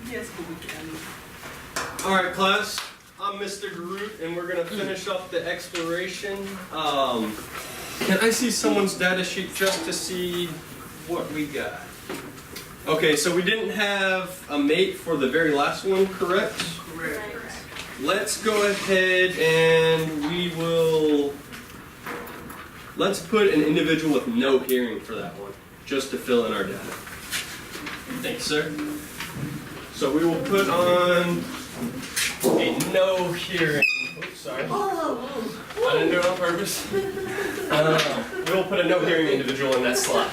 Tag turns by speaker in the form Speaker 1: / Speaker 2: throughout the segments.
Speaker 1: Yes, we can.
Speaker 2: All right, class. I'm Mr. Garut, and we're gonna finish up the exploration. Can I see someone's data sheet just to see what we got? Okay, so we didn't have a mate for the very last one, correct?
Speaker 1: Correct.
Speaker 2: Let's go ahead and let's put an individual with no hearing for that one, just to fill in our data. Thanks, sir. So we will put on a no hearing. Oops, sorry. I didn't do it on purpose. We will put a no hearing individual in that slot.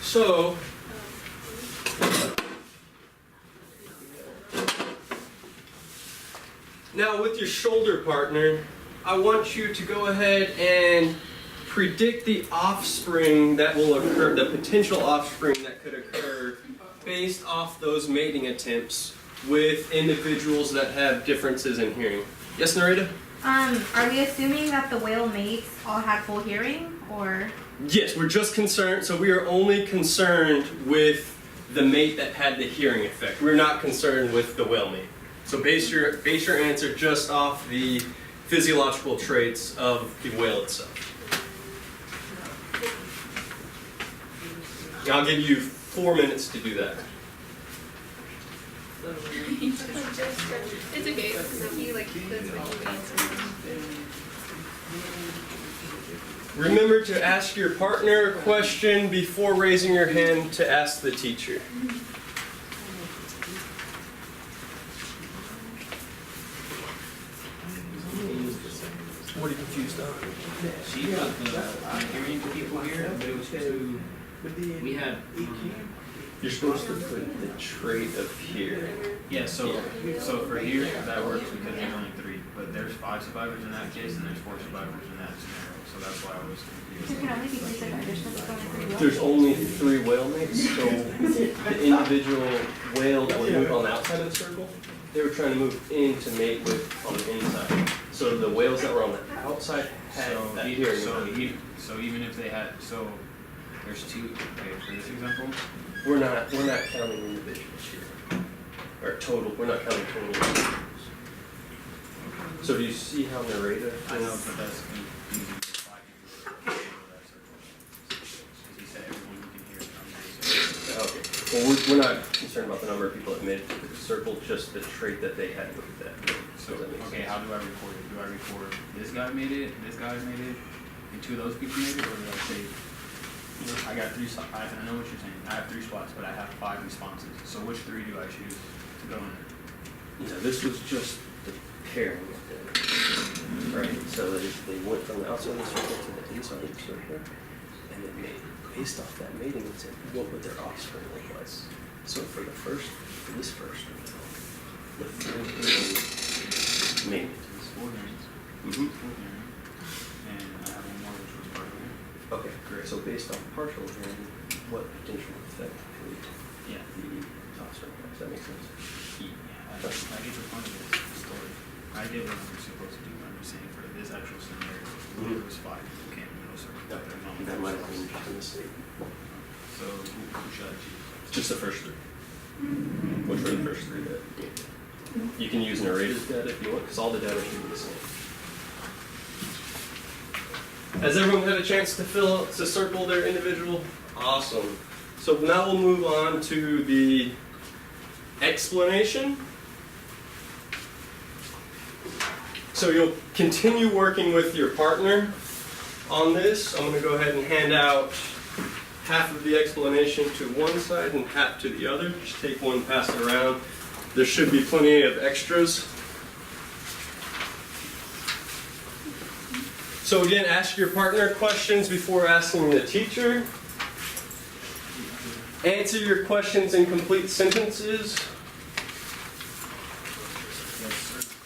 Speaker 2: So, now with your shoulder partner, I want you to go ahead and predict the offspring that will occur, the potential offspring that could occur based off those mating attempts with individuals that have differences in hearing. Yes, Narita?
Speaker 3: Are we assuming that the whale mates all had full hearing, or?
Speaker 2: Yes, we're just concerned, so we are only concerned with the mate that had the hearing effect. We're not concerned with the whale mate. So base your answer just off the physiological traits of the whale itself. I'll give you 4 minutes to do that.
Speaker 4: It's okay. He that's what you answer.
Speaker 2: Remember to ask your partner a question before raising your hand to ask the teacher. What are you confused on?
Speaker 5: She got the hearing people here, but it was too. We had.
Speaker 2: You're supposed to put the trait of hearing.
Speaker 5: Yeah, so for here, that works because there's only 3. But there's 5 survivors in that case, and there's 4 survivors in that scenario. So that's why I was
Speaker 3: There
Speaker 5: confused.
Speaker 3: can only be 3 survivors. That's going pretty well.
Speaker 2: There's only 3 whale mates, so the individual whale that would move on the outside of the circle, they were trying to move in to mate with on the inside. So the whales that were on the outside had that hearing.
Speaker 5: So even if they had, there's 2. Okay, for this example.
Speaker 2: We're not counting individuals here. Or total, we're not counting total individuals. So do you see how narrator?
Speaker 5: I know, but that's confusing. If 5 people are that circle. Because he said everyone who can hear from there.
Speaker 2: Okay. Well, we're not concerned about the number of people that made it to the circle, just the trait that they had with that.
Speaker 5: So, okay, how do I record it? Do I record this guy made it, this guy made it, and 2 of those people made it, or do I say, I got 3 spots, I know what you're saying, I have 3 spots, but I have 5 responses, so which 3 do I choose to go in there?
Speaker 2: No, this was just the pairing of them. Right? So they went from the outside of the circle to the inside of the circle, and then based off that mating intent, what would their offspring look like? So for this first, the 4 mating.
Speaker 5: It's 4 names.
Speaker 2: Mm-hmm.
Speaker 5: 4 names. And I have 1 more which was part of it.
Speaker 2: Okay, great. So based on partial hearing, what potential effect could
Speaker 5: Yeah.
Speaker 2: the offspring have? Does that make sense?
Speaker 5: Yeah, I get the point of this story. I did what I'm supposed to do, I'm just saying for this actual scenario, there was 5 people can't do no circle.
Speaker 2: That might have been just a mistake.
Speaker 5: So who should I choose?
Speaker 2: Just the first 3. Which were the first 3 that you can use narrator's data if you want, because all the data should be the same. Has everyone had a chance to circle their individual? Awesome. So now we'll move on to the explanation. So you'll continue working with your partner on this. I'm going to go ahead and hand out half of the explanation to one side and half to the other. Just take one, pass it around. There should be plenty of extras. So again, ask your partner questions before asking the teacher. Answer your questions in complete sentences.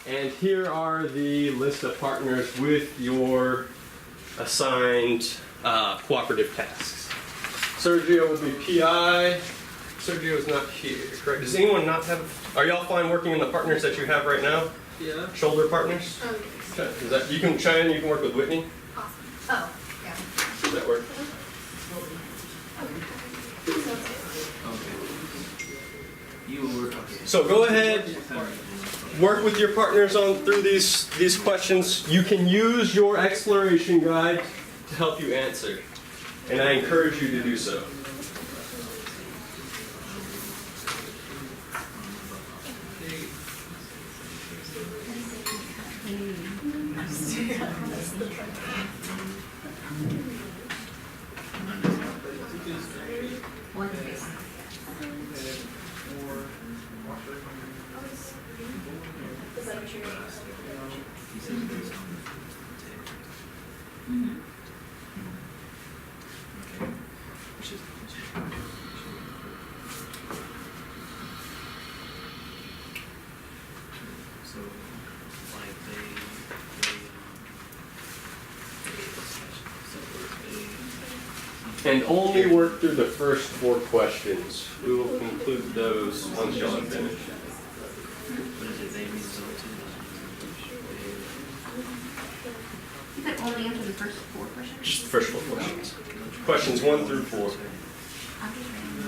Speaker 2: And here are the list of partners with your assigned cooperative tasks. Sergio would be PI. Sergio is not here, correct? Does anyone not have, are y'all fine working in the partners that you have right now?
Speaker 1: Yeah.
Speaker 2: Shoulder partners?
Speaker 4: Oh,
Speaker 2: Okay. Is that, you can chime in, you can work with Whitney.
Speaker 4: awesome. Oh, yeah.
Speaker 2: Does that work? So go ahead, work with your partners on through these questions. You can use your exploration guide to help you answer, and I encourage you to do so. And only work through the first 4 questions. We will conclude those once y'all have finished.
Speaker 3: You said only answer the first 4 questions?
Speaker 2: Just the first 4 questions. Questions 1 through 4.
Speaker 3: I'm just writing them.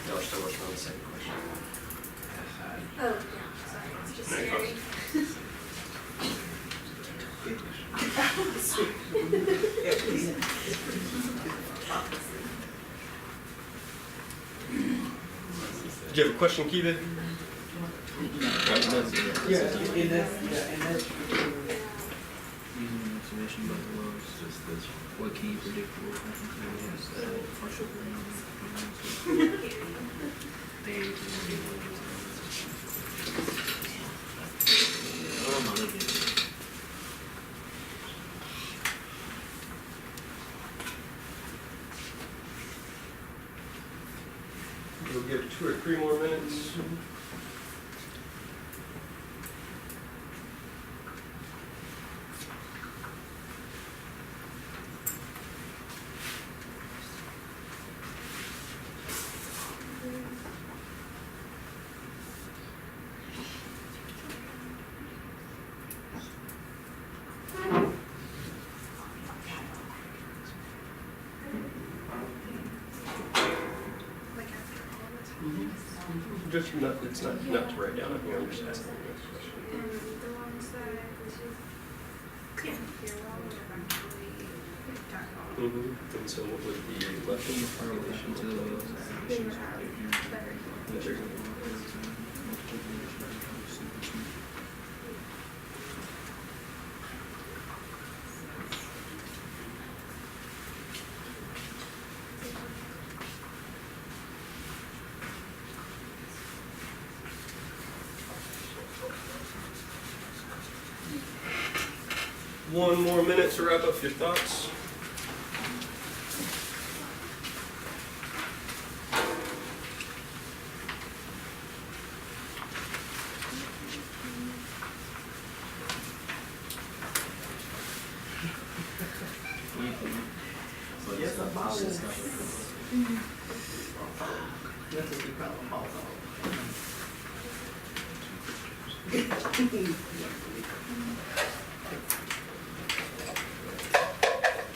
Speaker 3: Y'all are still working on the second question.
Speaker 4: Oh, yeah, sorry, it's just
Speaker 2: No, you're
Speaker 4: scary.
Speaker 2: Did you have a question, Kiva?
Speaker 6: Using observation by the laws, what can you predict will happen to the partial
Speaker 2: We'll give 2 or 3 more minutes.
Speaker 4: Like after all the time.
Speaker 2: Just not, it's not to write down. I think I'm just asking the next question.
Speaker 4: And the ones that yeah, you're wrong, eventually talk about.
Speaker 2: And so what would be left in the population
Speaker 6: to the laws?
Speaker 4: They would have better.
Speaker 2: One more minute to wrap up your thoughts.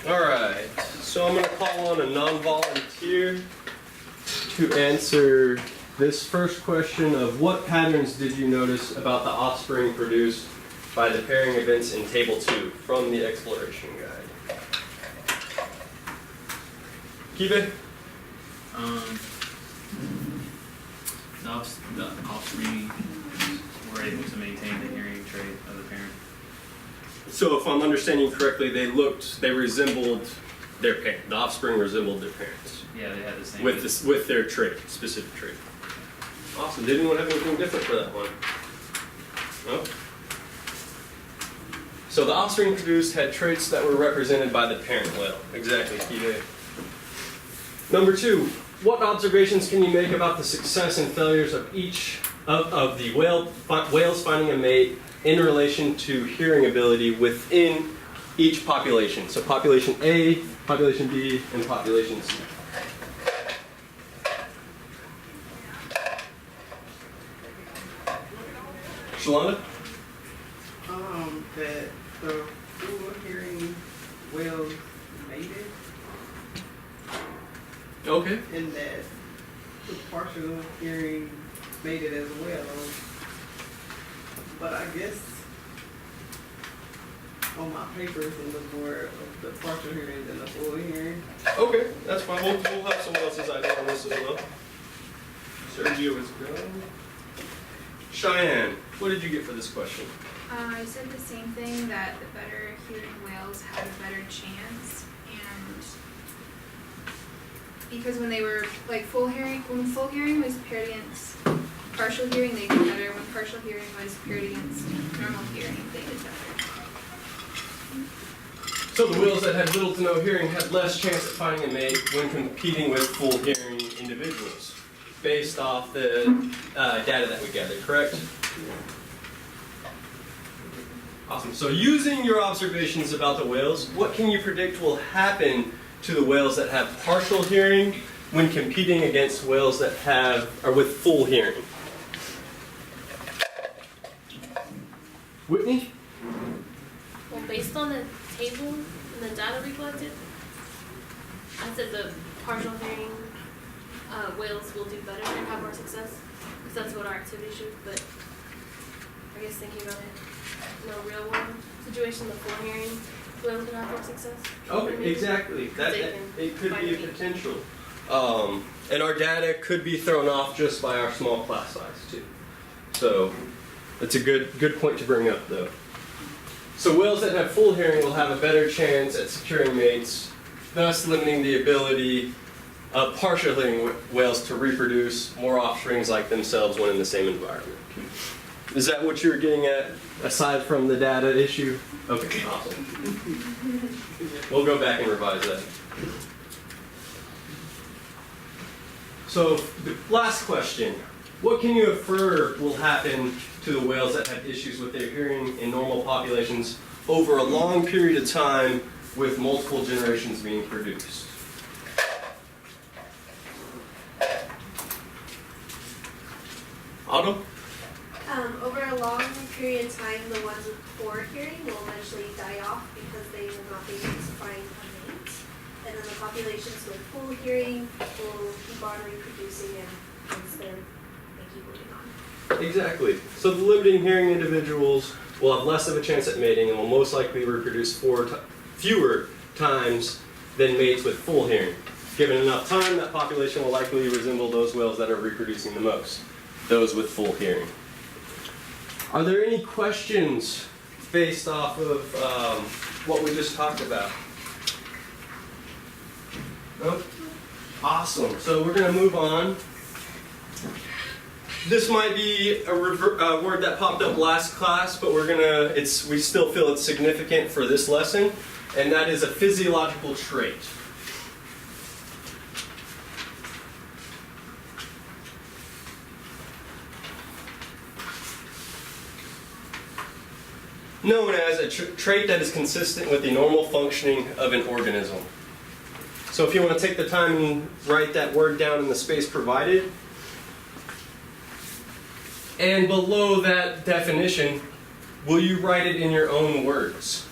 Speaker 2: All right, so I'm going to call on a non-volunteer to answer this first question of what patterns did you notice about the offspring produced by the pairing events in Table 2 from the Exploration Guide? Kibe?
Speaker 5: The offspring were able to maintain the hearing trait of the parent.
Speaker 2: So if I'm understanding correctly, they resembled their parent. The offspring resembled their parents.
Speaker 5: Yeah, they had the same.
Speaker 2: With their trait, specific trait. Awesome. Did anyone have anything different for that one? No? So the offspring produced had traits that were represented by the parent whale. Exactly, Kibe. Number 2, what observations can you make about the success and failures of each of the whales finding a mate in relation to hearing ability within each population? So population A, population B, and population C. Shalonda?
Speaker 1: That the full hearing whales mated,
Speaker 2: Okay.
Speaker 1: and that the partial hearing mated as well. But I guess on my papers it was more of the partial hearing than the full hearing.
Speaker 2: Okay, that's fine. We'll have someone else's idea on this as well. Sergio is gone. Cheyenne, what did you get for this question?
Speaker 4: I said the same thing, that the better hearing whales had a better chance, and because when they were like when full hearing was paired against partial hearing, they did better. When partial hearing was paired against normal hearing, they did better.
Speaker 2: So the whales that had little to no hearing had less chance at finding a mate when competing with full hearing individuals, based off the data that we gathered, correct? Awesome. So using your observations about the whales, what can you predict will happen to the whales that have partial hearing when competing against whales that are with full hearing? Whitney?
Speaker 7: Well, based on the table and the data we collected, I said the partial hearing whales will do better and have more success, because that's what our activity showed. But I guess thinking about it, in a real world situation, the full hearing whales would have more success.
Speaker 2: Okay, exactly. It could be a potential. And our data could be thrown off just by our small class size too. So that's a good point to bring up though. So whales that have full hearing will have a better chance at securing mates, thus limiting the ability of partial hearing whales to reproduce more offsprings like themselves when in the same environment. Is that what you were getting at, aside from the data issue? Okay, awesome. We'll go back and revise that. So, the last question. What can you infer will happen to the whales that have issues with their hearing in normal populations over a long period of time with multiple generations being produced? Otto?
Speaker 8: Over a long period of time, the ones with poor hearing will eventually die off because they will not be able to find a mate. And then the populations with full hearing will keep on reproducing and hence they keep moving on.
Speaker 2: Exactly. So the limiting hearing individuals will have less of a chance at mating and will most likely reproduce fewer times than mates with full hearing. Given enough time, that population will likely resemble those whales that are reproducing the most, those with full hearing. Are there any questions based off of what we just talked about? No? Awesome. So we're going to move on. This might be a word that popped up last class, but we still feel it's significant for this lesson, and that is a physiological trait. Known as a trait that is consistent with the normal functioning of an organism. So if you want to take the time and write that word down in the space provided. And below that definition, will you write it in your own words?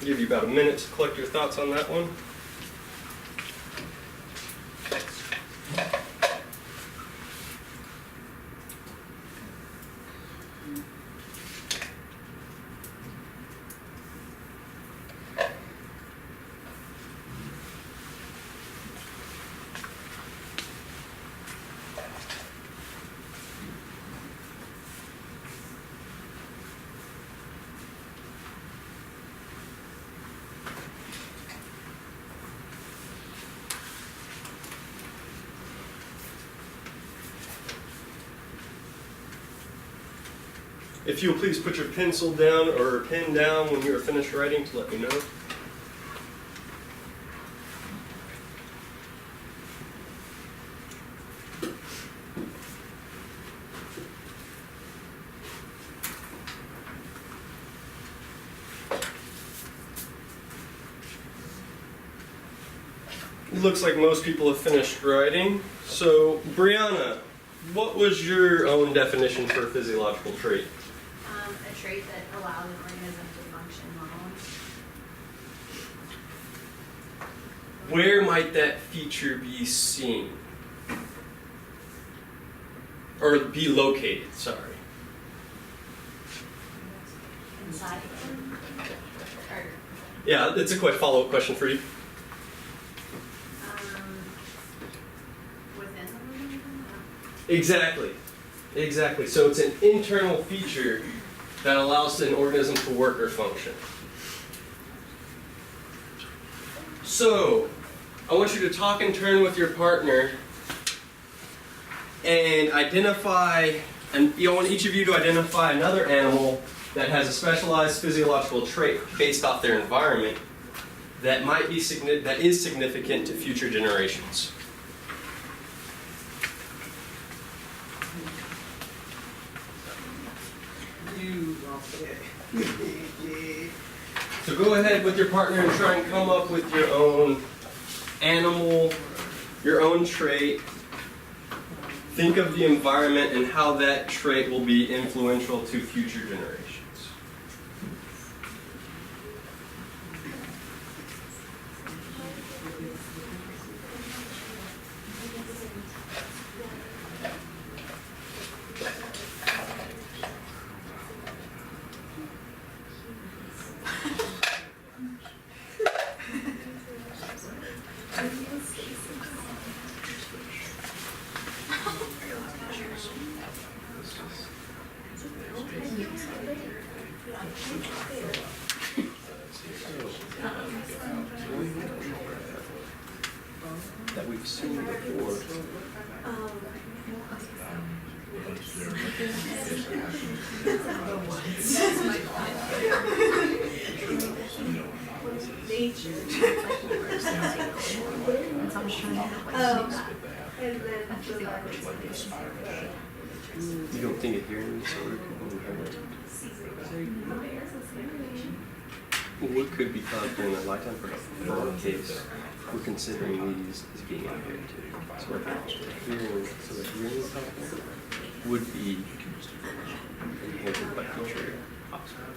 Speaker 2: give you about a minute to collect your thoughts on that one. If you'll please put your pencil down or pen down when you are finished writing to let me know. It looks like most people have finished writing. So, Brianna, what was your own definition for a physiological trait?
Speaker 9: A trait that allows an organism to function normally.
Speaker 2: Where might that feature be seen? Or be located, sorry.
Speaker 9: Inside of them. Or,
Speaker 2: Yeah, it's a follow-up question for you.
Speaker 9: within the organism?
Speaker 2: Exactly. Exactly. So it's an internal feature that allows an organism to work or function. So, I want you to talk in turn with your partner and identify, and I want each of you to identify another animal that has a specialized physiological trait based off their environment that might be that is significant to future generations.
Speaker 1: You lost it. Yeah.
Speaker 2: So go ahead with your partner and try and come up with your own animal, your own trait. Think of the environment and how that trait will be influential to future generations. That we've seen before. You don't think a hearing disorder could be inherited? What could be caused during their lifetime? For our case, we're considering these as being inherited. So a hearing problem would be inherited by future offspring.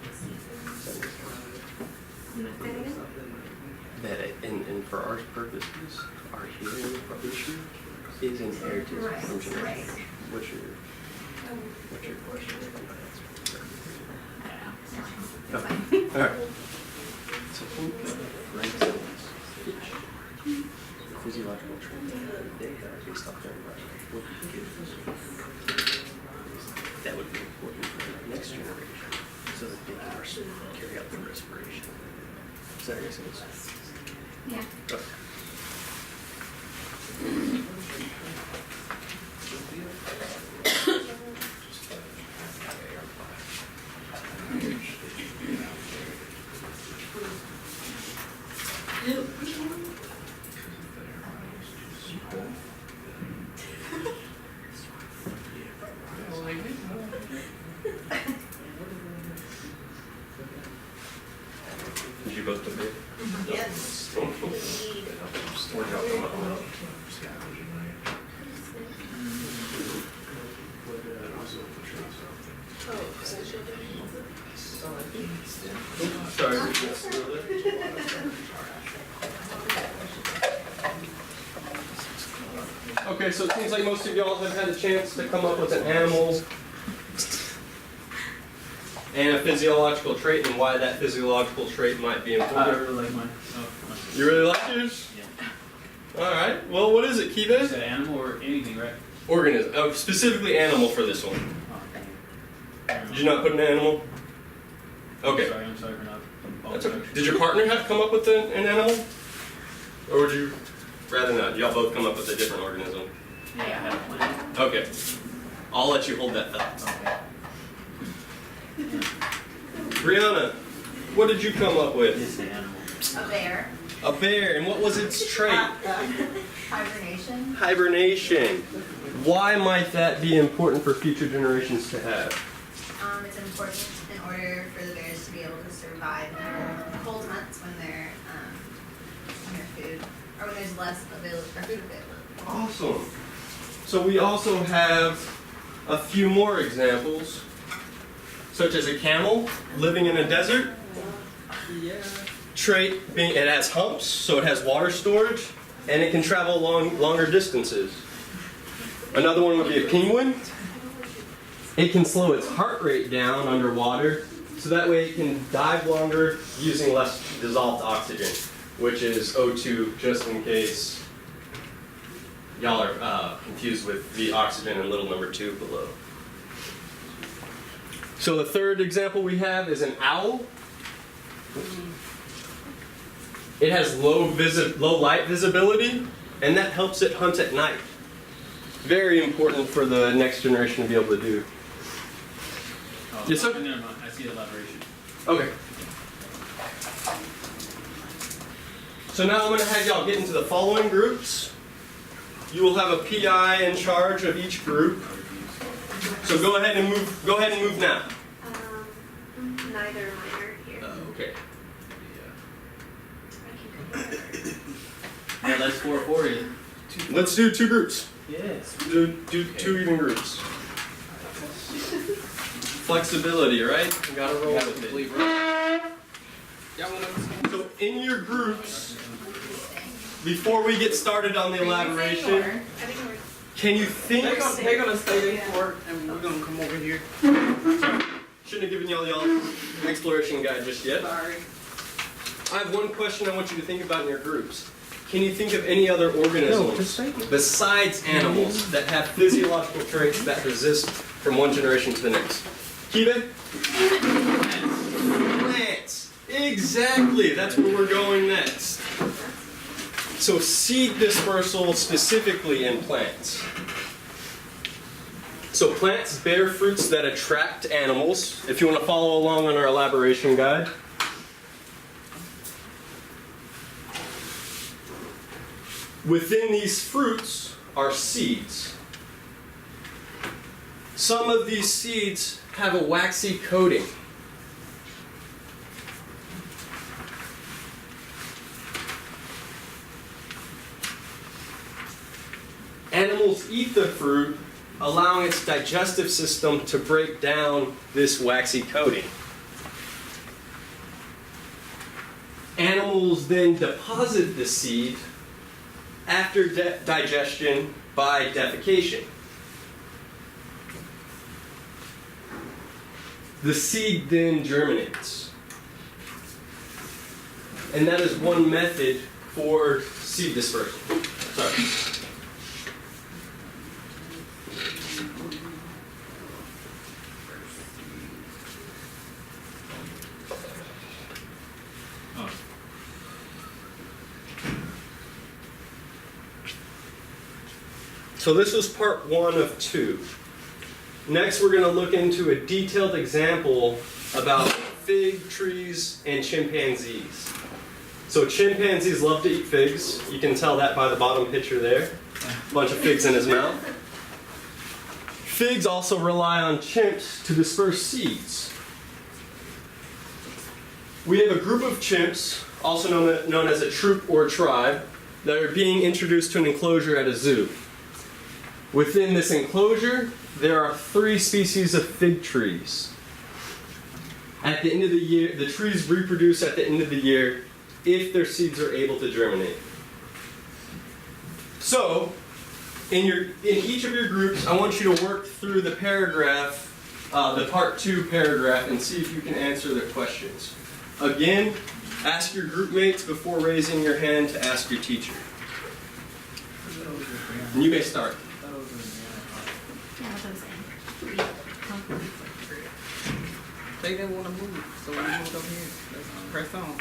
Speaker 2: And for our purposes, our hearing issue is inherited from generation. What's your question? Okay. All right. So think of, for instance, pitch. Physiological trend they have based off their environment. What would you give? That would be important for the next generation so that they can carry out their respiration. Does that make sense?
Speaker 3: Yeah.
Speaker 2: Okay. Did you both agree?
Speaker 8: Yes.
Speaker 2: Or drop them out? Sorry, we missed a little bit. Okay, so it seems like most of y'all have had a chance to come up with an animal and a physiological trait and why that physiological trait might be
Speaker 5: I
Speaker 2: important.
Speaker 5: really like mine. Oh, mine.
Speaker 2: You really like yours?
Speaker 5: Yeah.
Speaker 2: Alright, well what is it,
Speaker 5: You
Speaker 2: Kive?
Speaker 5: said animal or anything, right?
Speaker 2: Organism. Oh, specifically animal for this one.
Speaker 5: Oh, dang.
Speaker 2: Did you not put an animal? Okay.
Speaker 5: I'm sorry for not.
Speaker 2: That's okay. Did your partner have come up with an animal? Or would you rather not? Y'all both come up with a different organism.
Speaker 5: Yeah, I have a plan.
Speaker 2: Okay. I'll let you hold that thought.
Speaker 5: Okay.
Speaker 2: Brianna, what did you come up with?
Speaker 5: It's an animal.
Speaker 9: A bear,
Speaker 2: A bear, and what was its trait?
Speaker 9: hibernation.
Speaker 2: Hibernation. Why might that be important for future generations to have?
Speaker 9: It's important in order for the bears to be able to survive in cold months when they're food, or when there's less food available.
Speaker 2: Awesome. So we also have a few more examples, such as a camel living in a desert.
Speaker 1: Yeah.
Speaker 2: Trait being it has humps, so it has water storage, and it can travel longer distances. Another one would be a penguin. It can slow its heart rate down underwater, so that way it can dive longer using less dissolved oxygen, which is O2, just in case y'all are confused with the oxygen in little number 2 below. So the third example we have is an owl. It has low light visibility, and that helps it hunt at night. Very important for the next generation to be able to do.
Speaker 5: Oh,
Speaker 2: Yes, sir?
Speaker 5: Never mind. I see the elaboration.
Speaker 2: Okay. So now I'm going to have y'all get into the following groups. You will have a PI in charge of each group. So go ahead and move. Go ahead and move now.
Speaker 8: Neither mine are here.
Speaker 2: Okay.
Speaker 5: Yeah, let's 4 it.
Speaker 2: Let's do 2 groups.
Speaker 5: Yes.
Speaker 2: Do 2 even groups. Flexibility, right? You gotta roll with it. So in your groups, before we get started on the elaboration,
Speaker 4: I think we're
Speaker 2: can you think?
Speaker 1: They're gonna stay there for it, and we're gonna come over here.
Speaker 2: Shouldn't have given y'all exploration guide just yet.
Speaker 1: Sorry.
Speaker 2: I have one question I want you to think about in your groups. Can you think of any other organisms besides animals that have physiological traits that resist from one generation to the next? Kive? Plants. Exactly. That's where we're going next. So seed dispersal specifically in plants. So plants bear fruits that attract animals. If you want to follow along on our elaboration guide. Within these fruits are seeds. Some of these seeds have a waxy coating. Animals eat the fruit, allowing its digestive system to break down this waxy coating. Animals then deposit the seed after digestion by defecation. The seed then germinates. And that is one method for seed dispersal. Sorry. So this was part 1 of 2. Next we're going to look into a detailed example about fig trees and chimpanzees. So chimpanzees love to eat figs. You can tell that by the bottom picture there. A bunch of figs in his mouth. Figs also rely on chimps to disperse seeds. We have a group of chimps, also known as a troop or tribe, that are being introduced to an enclosure at a zoo. Within this enclosure, there are 3 species of fig trees. At the end of the year, the trees reproduce at the end of the year if their seeds are able to germinate. So, in each of your groups, I want you to work through the paragraph, the part 2 paragraph, and see if you can answer the questions. Again, ask your group mates before raising your hand to ask your teacher. And you may start.
Speaker 3: Yeah, that's what I'm saying.
Speaker 1: They didn't want to move, so we moved up here. Let's press on.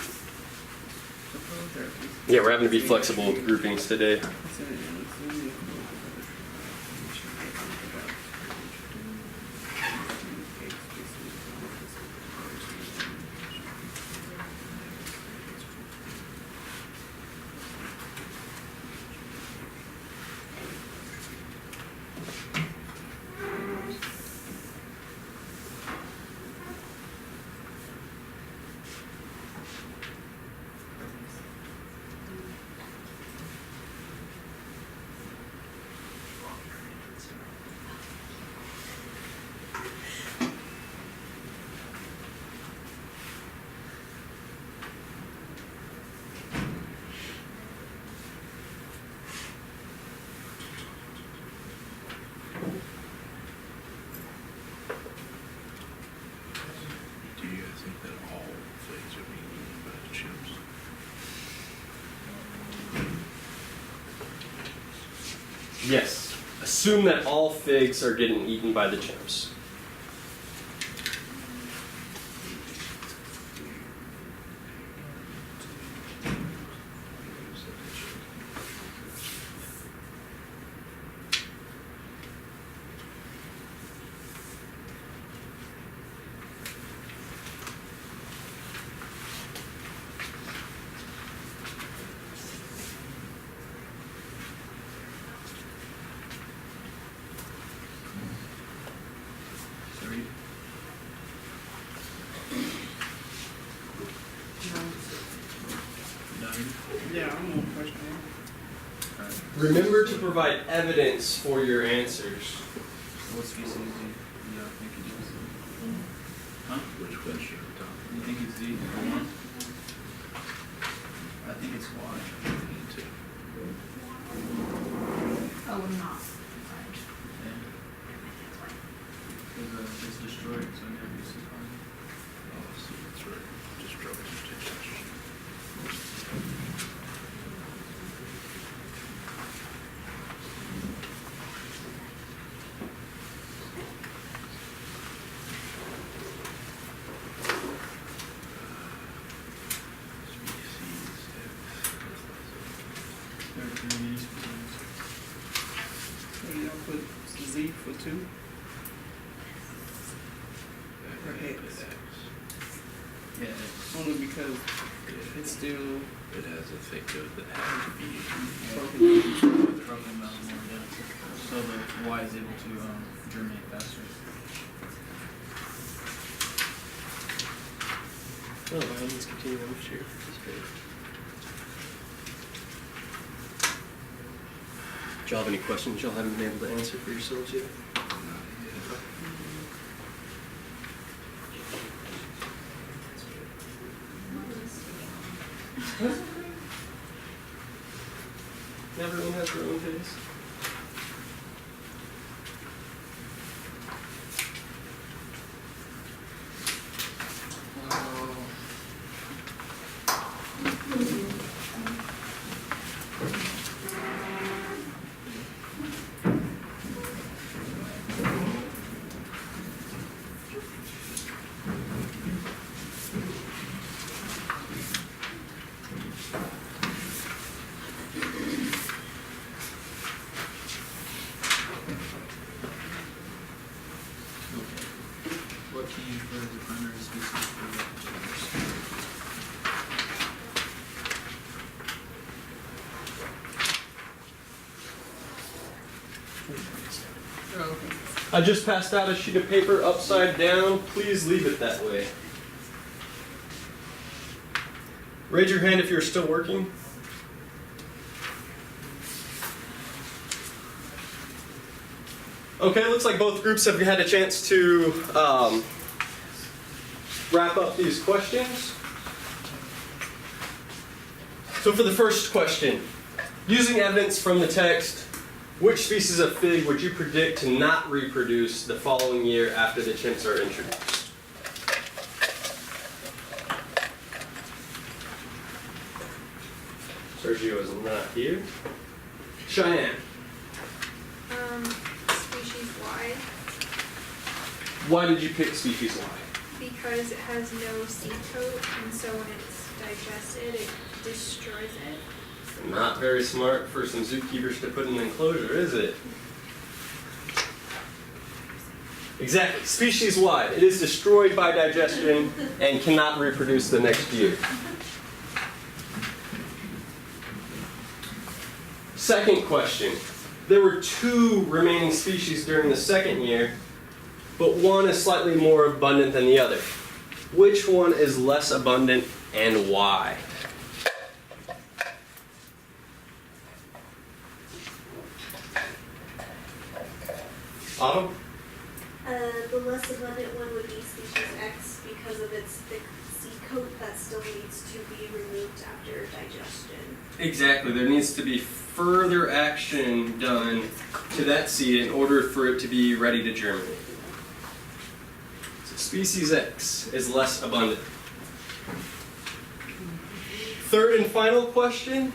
Speaker 2: Yeah, we're having to be flexible with groupings today.
Speaker 10: Do you guys think that all things are being eaten by the chimps?
Speaker 2: Yes. Assume that all figs are getting eaten by the chimps.
Speaker 1: Yeah, I'm gonna question
Speaker 2: Remember to provide evidence for your answers.
Speaker 5: What species do you think it is? Huh?
Speaker 10: Which question are we talking
Speaker 5: You think it's Z? I think it's Y.
Speaker 10: into?
Speaker 9: Oh, not.
Speaker 5: Yeah. Because it's destroyed, so it never used to find.
Speaker 10: Oh, see, that's right. Just drop it to
Speaker 1: So you don't put Z for 2? Or X?
Speaker 5: Yeah,
Speaker 1: Only because it's still
Speaker 10: It has a thing to it that has to be.
Speaker 1: broken.
Speaker 5: probably not more, yeah. So the Y is able to germinate faster.
Speaker 2: Oh, by all means, continue on with your participate. Do y'all have any questions y'all haven't been able to answer for yourselves yet? Everyone has their own pace.
Speaker 5: What can you infer as the primary species for the
Speaker 2: I just passed out a sheet of paper upside down. Please leave it that way. Raise your hand if you're still working. Okay, looks like both groups have had a chance to wrap up these questions. So for the first question, using evidence from the text, Which species of fig would you predict to not reproduce the following year after the chimps are introduced? Sergio is not here. Cheyenne.
Speaker 4: Species Y,
Speaker 2: Why did you pick species Y?
Speaker 4: because it has no seed coat, and so when it's digested, it destroys it.
Speaker 2: Not very smart for some zookeepers to put in an enclosure, is it? Exactly. Species Y. It is destroyed by digestion and cannot reproduce the next year. Second question. There were 2 remaining species during the second year, but one is slightly more abundant than the other. Which one is less abundant and why? Autumn?
Speaker 8: The less abundant one would be species X because of its thick seed coat that still needs to be removed after digestion.
Speaker 2: Exactly. There needs to be further action done to that seed in order for it to be ready to germinate. So species X is less abundant. Third and final question.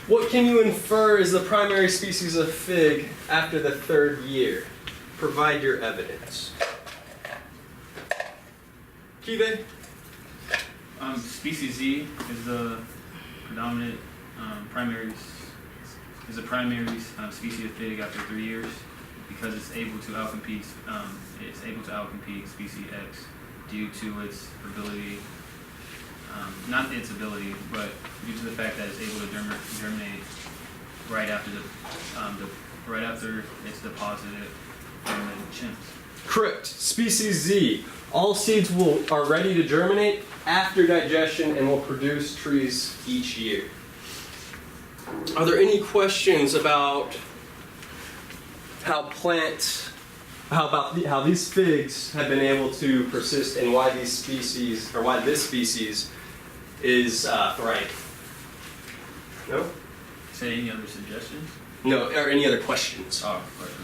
Speaker 2: What can you infer is the primary species of fig after the 3rd year? Provide your evidence. Kive?
Speaker 5: Species Z is the predominant primary species of fig after 3 years because it's able to outcompete species X due to its ability, not its ability, but due to the fact that it's able to germinate right after it's deposited from the chimps.
Speaker 2: Correct. Species Z. All seeds are ready to germinate after digestion and will produce trees each year. Are there any questions about how these figs have been able to persist and why this species is thriving? No?
Speaker 5: Say any other suggestions?
Speaker 2: No, or any other questions?
Speaker 5: Oh, questions.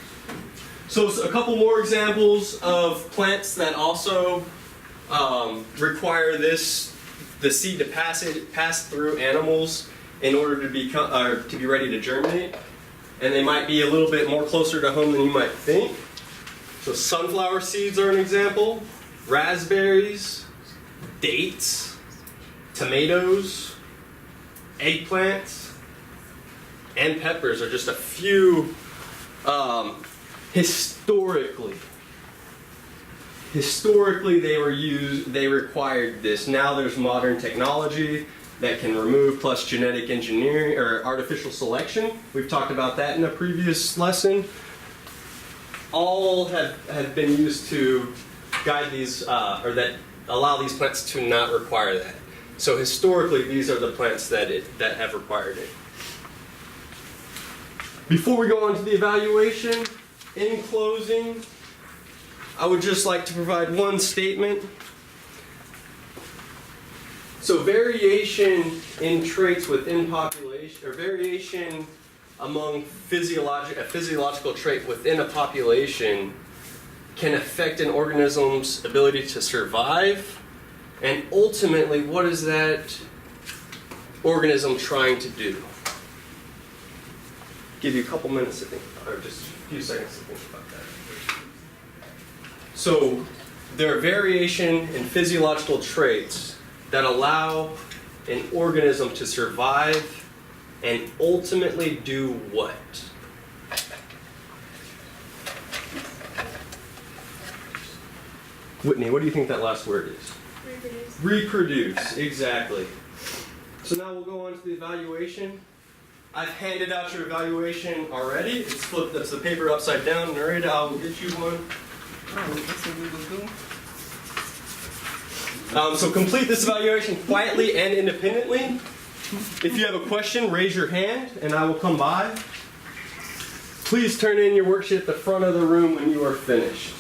Speaker 2: So a couple more examples of plants that also require the seed to pass through animals in order to be ready to germinate, and they might be a little bit more closer to home than you might think. So sunflower seeds are an example, raspberries, dates, tomatoes, eggplants, and peppers are just a few. Historically they required this. Now there's modern technology that can remove, plus genetic engineering or artificial selection. We've talked about that in a previous lesson. All have been used to guide these, or that allow these plants to not require that. So historically, these are the plants that have required it. Before we go on to the evaluation, in closing, I would just like to provide one statement. So variation in traits within population, or variation among a physiological trait within a population can affect an organism's ability to survive, and ultimately, what is that organism trying to do? Give you a couple minutes to think, or just a few seconds to think about that. So there are variation in physiological traits that allow an organism to survive and ultimately do what? Whitney, what do you think that last word is?
Speaker 4: Reproduce.
Speaker 2: Reproduce, exactly. So now we'll go on to the evaluation. I've handed out your evaluation already. It's flipped, that's the paper upside down. Narita, I'll get you one.
Speaker 1: Oh, that's what we will do.
Speaker 2: So complete this evaluation quietly and independently. If you have a question, raise your hand and I will come by. Please turn in your worksheet at the front of the room when you are finished.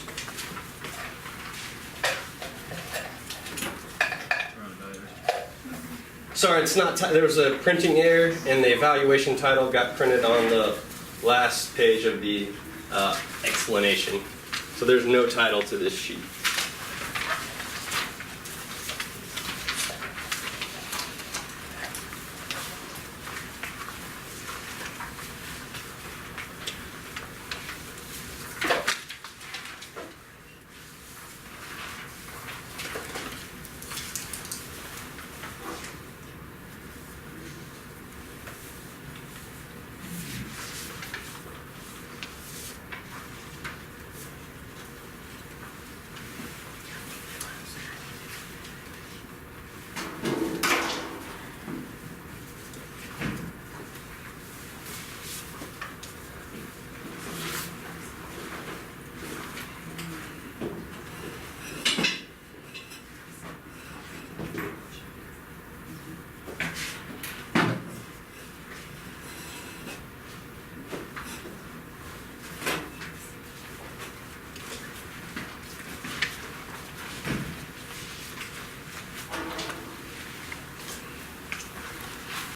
Speaker 2: Sorry, it's not. There was a printing error and the evaluation title got printed on the last page of the explanation. So there's no title to this sheet.